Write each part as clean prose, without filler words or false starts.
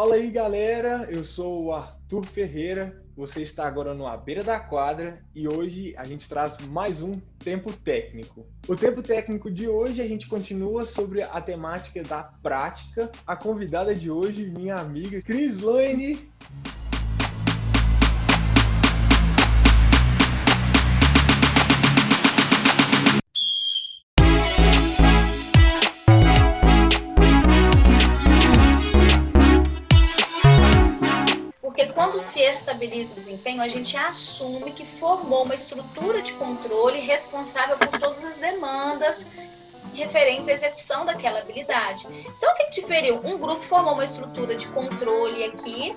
Fala aí, galera. Eu sou o Arthur Ferreira. Você está agora no À Beira da Quadra e hoje a gente traz mais um Tempo Técnico. O Tempo Técnico de hoje a gente continua sobre a temática da prática. A convidada de hoje, minha amiga Crislaine. Porque quando se estabiliza o desempenho, a gente assume que formou uma estrutura de controle responsável por todas as demandas referentes à execução daquela habilidade. Então, o que diferiu? Um grupo formou uma estrutura de controle aqui,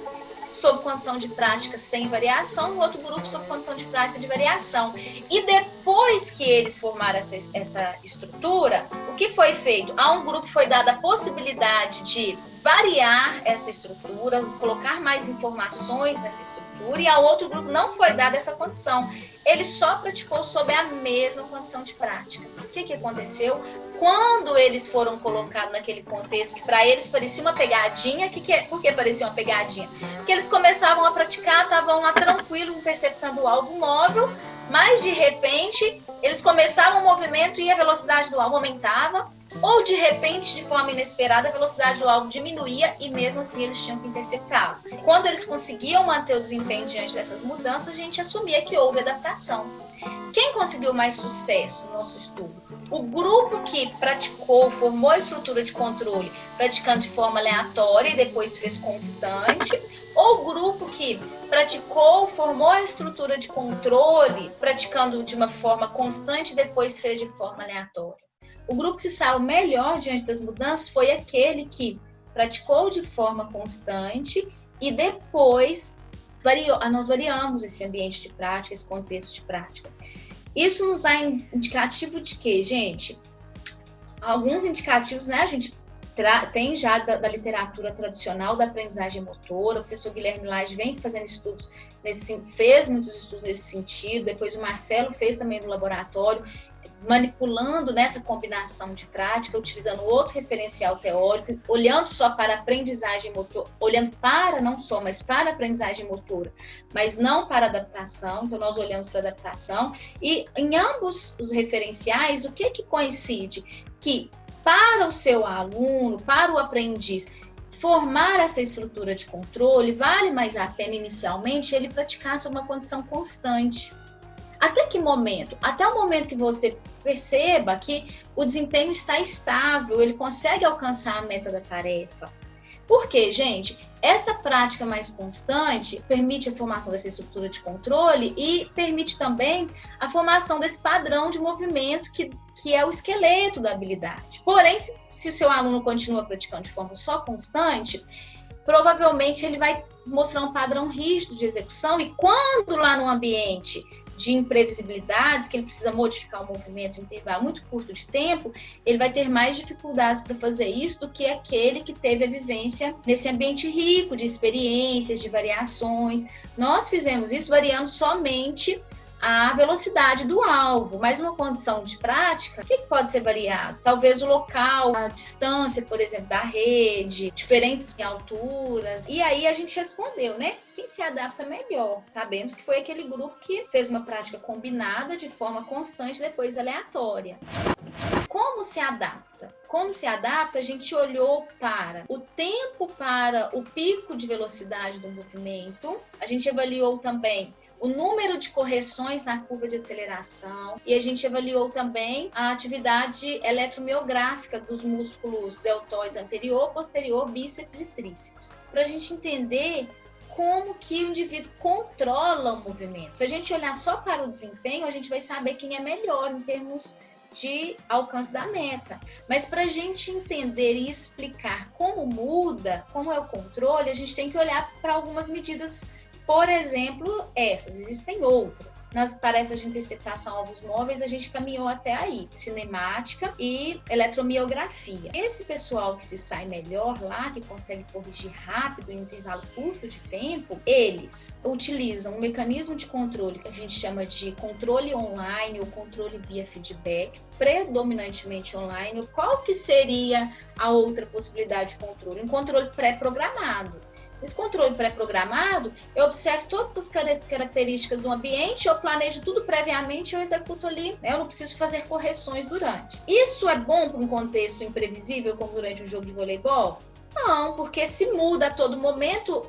sob condição de prática sem variação, o outro grupo sob condição de prática de variação. E depois que eles formaram essa estrutura, o que foi feito? A um grupo foi dada a possibilidade de variar essa estrutura, colocar mais informações nessa estrutura, e ao outro grupo não foi dada essa condição. Ele só praticou sob a mesma condição de prática. O que aconteceu? Quando eles foram colocados naquele contexto que para eles parecia uma pegadinha, por que parecia uma pegadinha? Porque eles começavam a praticar, estavam lá tranquilos, interceptando o alvo móvel, mas de repente eles começavam o movimento e a velocidade do alvo aumentava, ou de repente, de forma inesperada, a velocidade do alvo diminuía e mesmo assim eles tinham que interceptá-lo. Quando eles conseguiam manter o desempenho diante dessas mudanças, a gente assumia que houve adaptação. Quem conseguiu mais sucesso no nosso estudo? O grupo que praticou, formou a estrutura de controle praticando de forma aleatória e depois fez constante, ou o grupo que praticou, formou a estrutura de controle praticando de uma forma constante e depois fez de forma aleatória? O grupo que se saiu melhor diante das mudanças foi aquele que praticou de forma constante e depois nós variamos esse ambiente de prática, esse contexto de prática. Isso nos dá indicativo de quê, gente? Alguns indicativos, né? A gente tem já da literatura tradicional da aprendizagem motora. O professor Guilherme Lage vem fazendo estudos fez muitos estudos nesse sentido. Depois o Marcelo fez também no laboratório, manipulando nessa combinação de prática, utilizando outro referencial teórico, olhando só para a aprendizagem motora, olhando para não só, mas para a aprendizagem motora, mas não para a adaptação. Então, nós olhamos para a adaptação e em ambos os referenciais, o que coincide? Que para o seu aluno, para o aprendiz, formar essa estrutura de controle, vale mais a pena inicialmente ele praticar sob uma condição constante. Até que momento? Até o momento que você perceba que o desempenho está estável, ele consegue alcançar a meta da tarefa. Por quê, gente? Essa prática mais constante permite a formação dessa estrutura de controle e permite também a formação desse padrão de movimento que é o esqueleto da habilidade. Porém, se o seu aluno continua praticando de forma só constante, provavelmente ele vai mostrar um padrão rígido de execução e quando lá no ambiente de imprevisibilidades, que ele precisa modificar o movimento em um intervalo muito curto de tempo, ele vai ter mais dificuldades para fazer isso do que aquele que teve a vivência nesse ambiente rico de experiências, de variações. Nós fizemos isso variando somente a velocidade do alvo, mas uma condição de prática, o que pode ser variado? Talvez o local, a distância, por exemplo, da rede, diferentes alturas. E aí a gente respondeu, né? Quem se adapta melhor? Sabemos que foi aquele grupo que fez uma prática combinada de forma constante, depois aleatória. Como se adapta? Como se adapta, a gente olhou para o tempo para o pico de velocidade do movimento, a gente avaliou também o número de correções na curva de aceleração e a gente avaliou também a atividade eletromiográfica dos músculos deltoides anterior, posterior, bíceps e tríceps, para a gente entender como que o indivíduo controla o movimento. Se a gente olhar só para o desempenho, a gente vai saber quem é melhor em termos de alcance da meta. Mas para a gente entender e explicar como muda, como é o controle, a gente tem que olhar para algumas medidas. Por exemplo, existem outras. Nas tarefas de interceptação alvos móveis, a gente caminhou até aí, cinemática e eletromiografia. Esse pessoal que se sai melhor lá, que consegue corrigir rápido em um intervalo curto de tempo, eles utilizam um mecanismo de controle que a gente chama de controle online ou controle via feedback, predominantemente online. Qual que seria a outra possibilidade de controle? Um controle pré-programado. Esse controle pré-programado, eu observo todas as características do ambiente, eu planejo tudo previamente e eu executo ali, né? Eu não preciso fazer correções durante. Isso é bom para um contexto imprevisível, como durante um jogo de voleibol? Não, porque se muda a todo momento,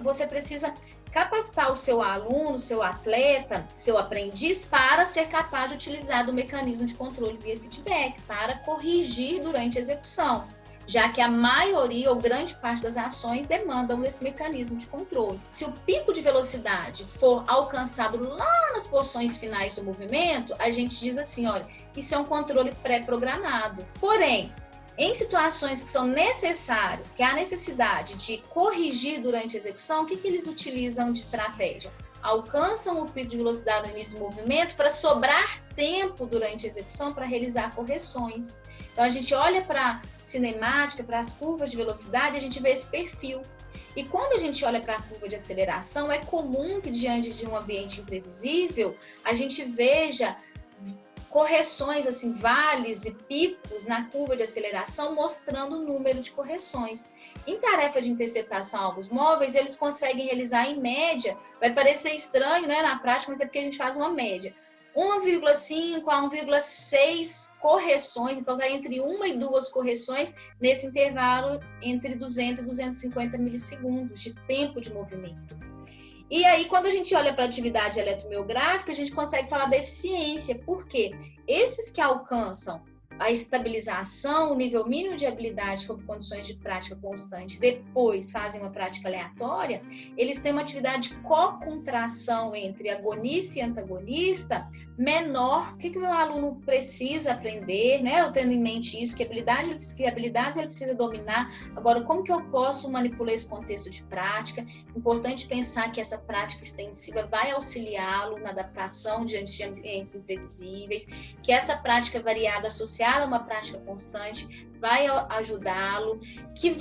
você precisa capacitar o seu aluno, o seu atleta, o seu aprendiz para ser capaz de utilizar do mecanismo de controle via feedback, para corrigir durante a execução, já que a maioria ou grande parte das ações demandam esse mecanismo de controle. Se o pico de velocidade for alcançado lá nas porções finais do movimento, a gente diz assim, olha, isso é um controle pré-programado. Porém, em situações que são necessárias, que há necessidade de corrigir durante a execução, o que eles utilizam de estratégia? Alcançam o pico de velocidade no início do movimento para sobrar tempo durante a execução para realizar correções. Então, a gente olha para a cinemática, para as curvas de velocidade, a gente vê esse perfil. E quando a gente olha para a curva de aceleração, é comum que diante de um ambiente imprevisível, a gente veja correções, assim, vales e picos na curva de aceleração, mostrando o número de correções. Em tarefa de interceptação alvos móveis, eles conseguem realizar em média, vai parecer estranho, né, na prática, mas é porque a gente faz uma média, 1,5 a 1,6 correções, então está entre 1 e 2 correções nesse intervalo entre 200 e 250 milissegundos de tempo de movimento. E aí, quando a gente olha para a atividade eletromiográfica, a gente consegue falar da eficiência, porque esses que alcançam a estabilização, o nível mínimo de habilidade sob condições de prática constante, depois fazem uma prática aleatória, eles têm uma atividade de co-contração entre agonista e antagonista menor. O que o meu aluno precisa aprender, né? Eu tendo em mente isso, que habilidades ele precisa dominar. Agora, como que eu posso manipular esse contexto de prática? Importante pensar que essa prática extensiva vai auxiliá-lo na adaptação diante de ambientes imprevisíveis, que essa prática variada associada a uma prática constante vai ajudá-lo, que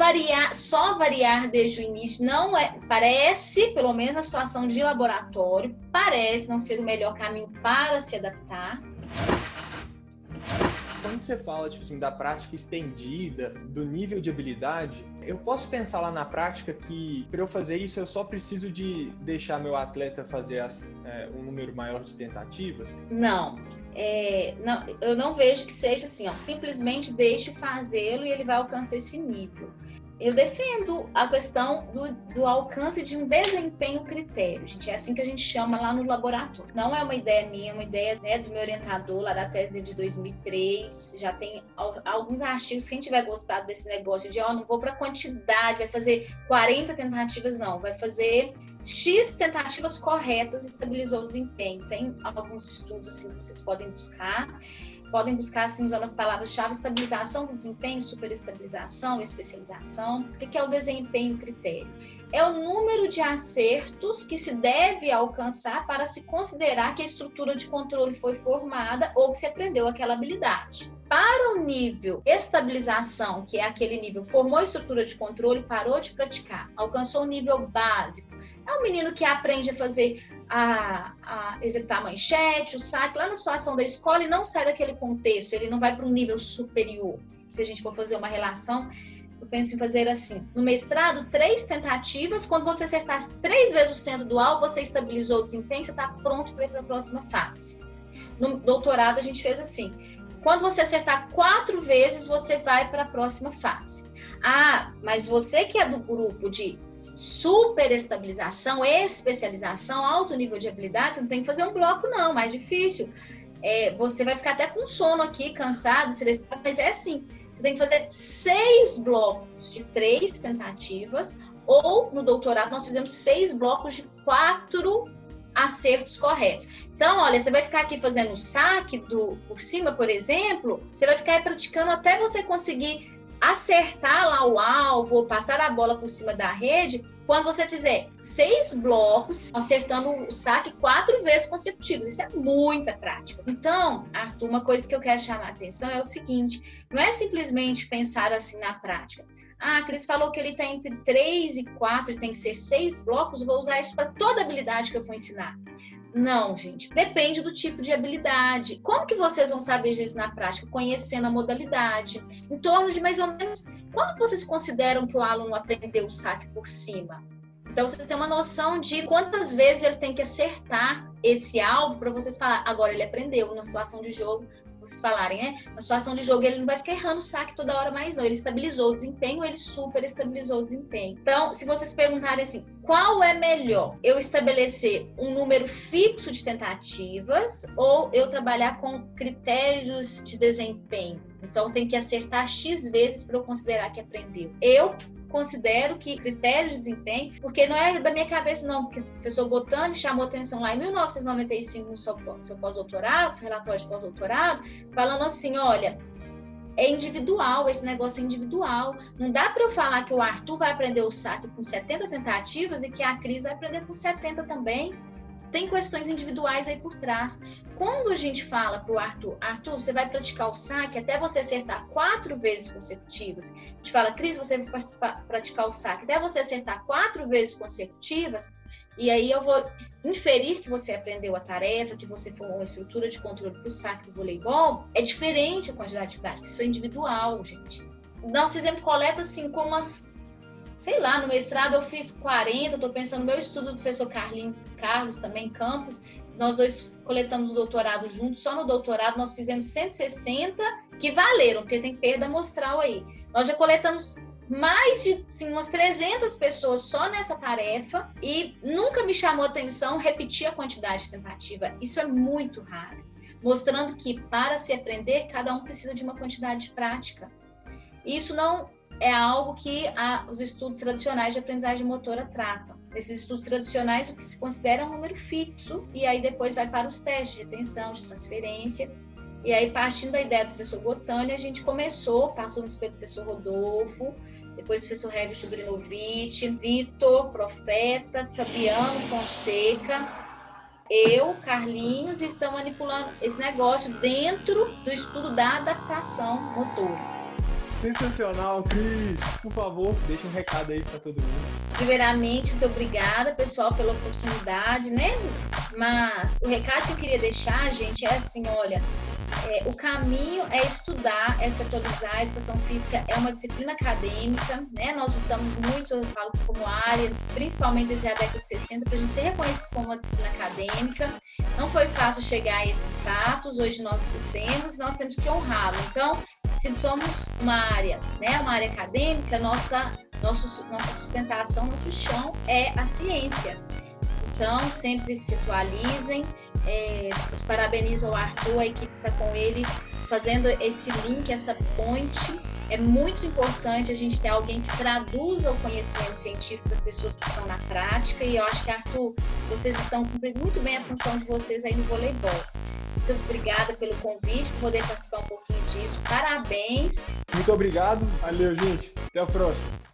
só variar desde o início não é, parece, pelo menos na situação de laboratório, parece não ser o melhor caminho para se adaptar. Quando você fala, tipo assim, da prática estendida, do nível de habilidade, eu posso pensar lá na prática que, para eu fazer isso, eu só preciso de deixar meu atleta fazer um número maior de tentativas? Não, eu não vejo que seja assim, ó, simplesmente deixe fazê-lo e ele vai alcançar esse nível. Eu defendo a questão do alcance de um desempenho critério, gente. É assim que a gente chama lá no laboratório. Não é uma ideia minha, é uma ideia, né, do meu orientador lá da tese dele de 2003. Já tem alguns artigos. Quem tiver gostado desse negócio de, não vou para quantidade, vai fazer 40 tentativas, não. Vai fazer X tentativas corretas, estabilizou o desempenho. Tem alguns estudos assim que vocês podem buscar. Podem buscar, assim, usando as palavras-chave, estabilização do desempenho, superestabilização, especialização. O que é o desempenho critério? É o número de acertos que se deve alcançar para se considerar que a estrutura de controle foi formada ou que se aprendeu aquela habilidade. Para o nível estabilização, que é aquele nível, formou a estrutura de controle, parou de praticar, alcançou o nível básico. É um menino que aprende a fazer, a executar a manchete, o saque, lá na situação da escola e não sai daquele contexto, ele não vai para um nível superior. Se a gente for fazer uma relação, eu penso em fazer assim, no mestrado, 3 tentativas, quando você acertar 3 vezes o centro do alvo, você estabilizou o desempenho, você está pronto para ir para a próxima fase. No doutorado, a gente fez assim, quando você acertar 4 vezes, você vai para a próxima fase. Mas você que é do grupo de superestabilização, especialização, alto nível de habilidade, você não tem que fazer um bloco não, mais difícil. Você vai ficar até com sono aqui, cansado, mas é assim, você tem que fazer 6 blocos de 3 tentativas, ou no doutorado nós fizemos 6 blocos de 4 acertos corretos. Então, olha, você vai ficar aqui fazendo o saque por cima, por exemplo, você vai ficar aí praticando até você conseguir acertar lá o alvo, ou passar a bola por cima da rede, quando você fizer 6 blocos, acertando o saque 4 vezes consecutivas. Isso é muita prática. Então, Arthur, uma coisa que eu quero chamar a atenção é o seguinte, não é simplesmente pensar assim na prática. A Cris falou que ele está entre 3 e 4, tem que ser 6 blocos, vou usar isso para toda habilidade que eu for ensinar. Não, gente, depende do tipo de habilidade. Como que vocês vão saber disso na prática? Conhecendo a modalidade. Em torno de mais ou menos, quando vocês consideram que o aluno aprendeu o saque por cima? Então, vocês têm uma noção de quantas vezes ele tem que acertar esse alvo para vocês falar, agora ele aprendeu na situação de jogo, vocês falarem, né? Na situação de jogo ele não vai ficar errando o saque toda hora mais não, ele estabilizou o desempenho, ele super estabilizou o desempenho. Então, se vocês perguntarem assim, qual é melhor? Eu estabelecer um número fixo de tentativas ou eu trabalhar com critérios de desempenho? Então, tem que acertar X vezes para eu considerar que aprendeu. Eu considero que critérios de desempenho, porque não é da minha cabeça não, porque o professor Gotani chamou atenção lá em 1995 no seu pós-doutorado, seu relatório de pós-doutorado, falando assim, olha, é individual, esse negócio é individual, não dá para eu falar que o Arthur vai aprender o saque com 70 tentativas e que a Cris vai aprender com 70 também. Tem questões individuais aí por trás. Quando a gente fala para o Arthur, você vai praticar o saque até você acertar 4 vezes consecutivas. A gente fala, Cris, você vai praticar o saque até você acertar 4 vezes consecutivas, e aí eu vou inferir que você aprendeu a tarefa, que você formou uma estrutura de controle para o saque do voleibol. É diferente a quantidade de prática, isso é individual, gente. Nós fizemos coleta assim com umas... Sei lá, no mestrado eu fiz 40, estou pensando no meu estudo do professor Carlos também, Campos, nós dois coletamos o doutorado juntos, só no doutorado nós fizemos 160 que valeram, porque tem perda amostral aí. Nós já coletamos mais de assim, umas 300 pessoas só nessa tarefa e nunca me chamou atenção repetir a quantidade de tentativa. Isso é muito raro, mostrando que para se aprender, cada um precisa de uma quantidade de prática. Isso não é algo que os estudos tradicionais de aprendizagem motora tratam. Nesses estudos tradicionais, o que se considera é um número fixo, e aí depois vai para os testes de atenção, de transferência. E aí, partindo da ideia do professor Gotani, a gente passamos pelo professor Rodolfo, depois o professor Herbert Brinovich, Vitor, Profeta, Fabiano Fonseca, eu, Carlinhos, e estamos manipulando esse negócio dentro do estudo da adaptação motora. Sensacional, Cris. Por favor, deixa um recado aí para todo mundo. Primeiramente, muito obrigada, pessoal, pela oportunidade, né? Mas o recado que eu queria deixar, gente, é assim, olha, o caminho é estudar, é se atualizar. A educação física é uma disciplina acadêmica, né? Nós lutamos muito, eu falo como área, principalmente desde a década de 60, para a gente ser reconhecido como uma disciplina acadêmica. Não foi fácil chegar a esse status, hoje nós o temos e nós temos que honrá-lo. Então, se somos uma área, né, uma área acadêmica, nossa sustentação, nosso chão é a ciência. Então, sempre se atualizem. Parabenizo ao Arthur, a equipe está com ele, fazendo esse link, essa ponte. É muito importante a gente ter alguém que traduza o conhecimento científico das pessoas que estão na prática, e eu acho que, Arthur, vocês estão cumprindo muito bem a função de vocês aí no voleibol. Muito obrigada pelo convite, por poder participar um pouquinho disso. Parabéns! Muito obrigado. Valeu, gente. Até o próximo.